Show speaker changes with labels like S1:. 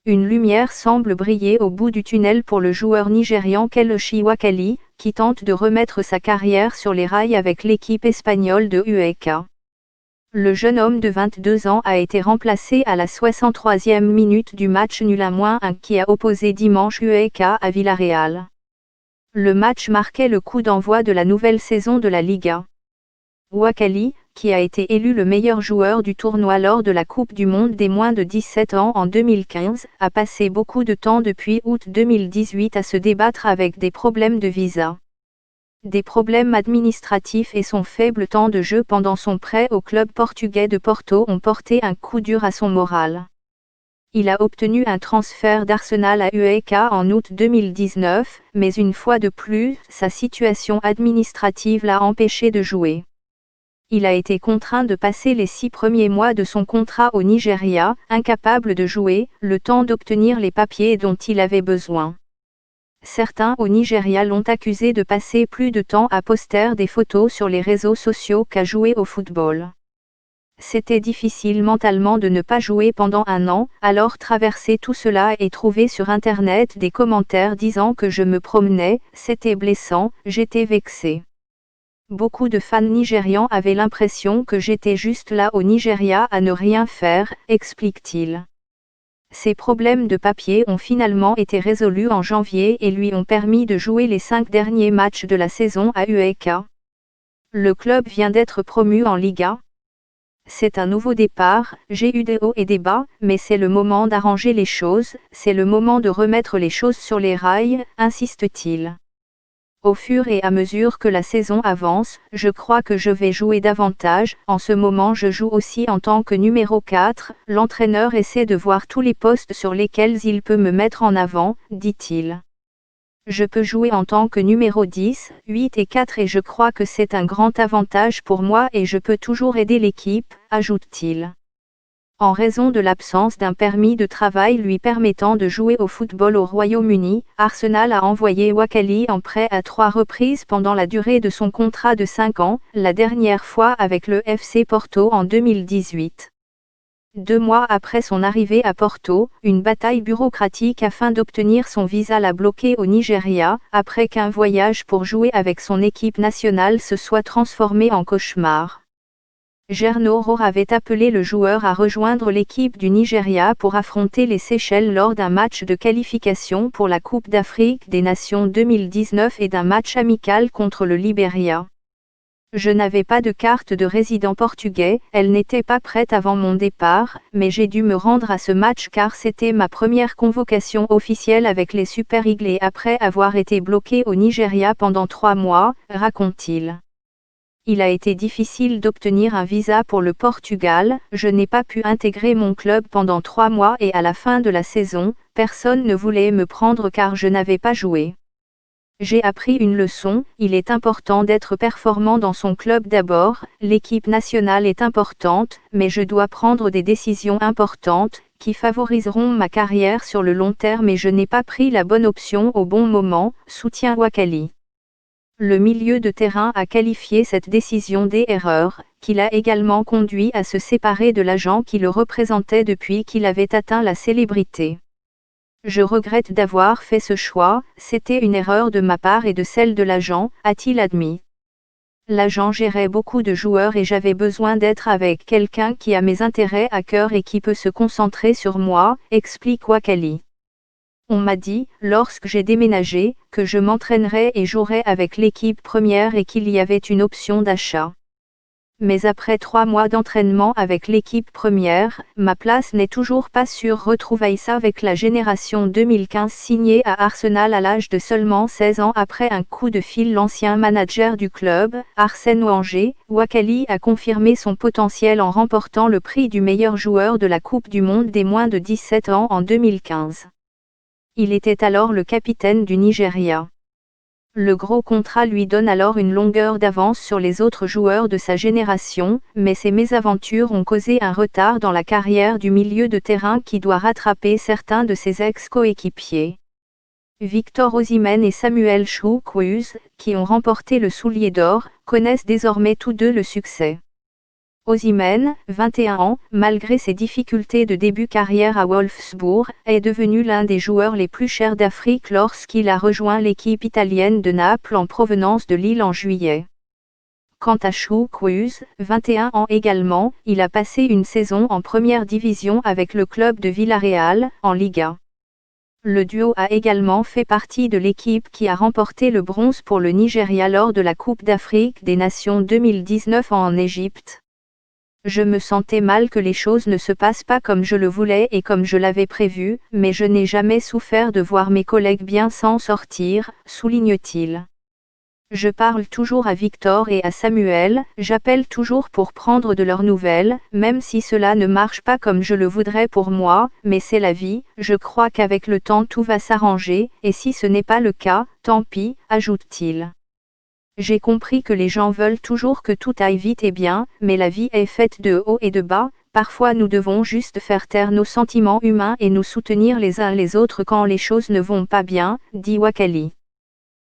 S1: Une lumière semble briller au bout du tunnel pour le joueur nigérian Kelechi Wakali, qui tente de remettre sa carrière sur les rails avec l'équipe espagnole de UEK. Le jeune homme de 22 ans a été remplacé à la 63e minute du match nul à -1 qui a opposé dimanche UEK à Villarreal. Le match marquait le coup d'envoi de la nouvelle saison de la Liga. Wakali, qui a été élu le meilleur joueur du tournoi lors de la Coupe du Monde des moins de 17 ans en 2015, a passé beaucoup de temps depuis août 2018 à se débattre avec des problèmes de visa. Des problèmes administratifs et son faible temps de jeu pendant son prêt au club portugais de Porto ont porté un coup dur à son moral. Il a obtenu un transfert d'Arsenal à UEK en août 2019, mais une fois de plus, sa situation administrative l'a empêché de jouer. Il a été contraint de passer les 6 premiers mois de son contrat au Nigeria, incapable de jouer, le temps d'obtenir les papiers dont il avait besoin. Certains au Nigeria l'ont accusé de passer plus de temps à poster des photos sur les réseaux sociaux qu'à jouer au football. C'était difficile mentalement de ne pas jouer pendant un an, alors traverser tout cela et trouver sur internet des commentaires disant que je me promenais, c'était blessant, j'étais vexé. Beaucoup de fans nigérians avaient l'impression que j'étais juste là au Nigeria à ne rien faire, explique-t-il. Ces problèmes de papier ont finalement été résolus en janvier et lui ont permis de jouer les 5 derniers matchs de la saison à UEK. Le club vient d'être promu en Liga. C'est un nouveau départ, j'ai eu des hauts et des bas, mais c'est le moment d'arranger les choses, c'est le moment de remettre les choses sur les rails, insiste-t-il. Au fur et à mesure que la saison avance, je crois que je vais jouer davantage. En ce moment, je joue aussi en tant que numéro 4. L'entraîneur essaie de voir tous les postes sur lesquels il peut me mettre en avant, dit-il. Je peux jouer en tant que numéro 10, 8 et 4 et je crois que c'est un grand avantage pour moi et je peux toujours aider l'équipe, ajoute-t-il. En raison de l'absence d'un permis de travail lui permettant de jouer au football au Royaume-Uni, Arsenal a envoyé Wakali en prêt à 3 reprises pendant la durée de son contrat de 5 ans, la dernière fois avec le FC Porto en 2018. 2 mois après son arrivée à Porto, une bataille bureaucratique afin d'obtenir son visa l'a bloqué au Nigeria, après qu'un voyage pour jouer avec son équipe nationale se soit transformé en cauchemar. Gernot Rohr avait appelé le joueur à rejoindre l'équipe du Nigeria pour affronter les Seychelles lors d'un match de qualification pour la Coupe d'Afrique des Nations 2019 et d'un match amical contre le Libéria. Je n'avais pas de carte de résident portugais, elle n'était pas prête avant mon départ, mais j'ai dû me rendre à ce match car c'était ma première convocation officielle avec les Super Eagles après avoir été bloqué au Nigeria pendant 3 mois, raconte-t-il. Il a été difficile d'obtenir un visa pour le Portugal, je n'ai pas pu intégrer mon club pendant 3 mois et à la fin de la saison, personne ne voulait me prendre car je n'avais pas joué. J'ai appris une leçon, il est important d'être performant dans son club d'abord, l'équipe nationale est importante, mais je dois prendre des décisions importantes, qui favoriseront ma carrière sur le long terme et je n'ai pas pris la bonne option au bon moment, soutient Wakali. Le milieu de terrain a qualifié cette décision d'erreur, qui l'a également conduit à se séparer de l'agent qui le représentait depuis qu'il avait atteint la célébrité. Je regrette d'avoir fait ce choix, c'était une erreur de ma part et de celle de l'agent, a-t-il admis. L'agent gérait beaucoup de joueurs et j'avais besoin d'être avec quelqu'un qui a mes intérêts à cœur et qui peut se concentrer sur moi, explique Wakali. On m'a dit, lorsque j'ai déménagé, que je m'entraînerais et jouerais avec l'équipe première et qu'il y avait une option d'achat. Mais après 3 mois d'entraînement avec l'équipe première, ma place n'est toujours pas sûre. Retrouvailles avec la génération 2015 signée à Arsenal à l'âge de seulement 16 ans après un coup de fil. L'ancien manager du club, Arsène Wenger, Wakali a confirmé son potentiel en remportant le prix du meilleur joueur de la Coupe du Monde des moins de 17 ans en 2015. Il était alors le capitaine du Nigeria. Le gros contrat lui donne alors une longueur d'avance sur les autres joueurs de sa génération, mais ces mésaventures ont causé un retard dans la carrière du milieu de terrain qui doit rattraper certains de ses ex-coéquipiers. Victor Osimhen et Samuel Chukwueze, qui ont remporté le Soulier d'or, connaissent désormais tous deux le succès. Osimhen, 21 ans, malgré ses difficultés de début carrière à Wolfsburg, est devenu l'un des joueurs les plus chers d'Afrique lorsqu'il a rejoint l'équipe italienne de Naples en provenance de Lille en juillet. Quant à Chou Cruz, 21 ans également, il a passé une saison en première division avec le club de Villarreal, en Liga. Le duo a également fait partie de l'équipe qui a remporté le bronze pour le Nigeria lors de la Coupe d'Afrique des Nations 2019 en Égypte. Je me sentais mal que les choses ne se passent pas comme je le voulais et comme je l'avais prévu, mais je n'ai jamais souffert de voir mes collègues bien s'en sortir, souligne-t-il. Je parle toujours à Victor et à Samuel, j'appelle toujours pour prendre de leurs nouvelles, même si cela ne marche pas comme je le voudrais pour moi, mais c'est la vie, je crois qu'avec le temps tout va s'arranger, et si ce n'est pas le cas, tant pis, ajoute-t-il. J'ai compris que les gens veulent toujours que tout aille vite et bien, mais la vie est faite de hauts et de bas, parfois nous devons juste faire taire nos sentiments humains et nous soutenir les uns les autres quand les choses ne vont pas bien, dit Wakali.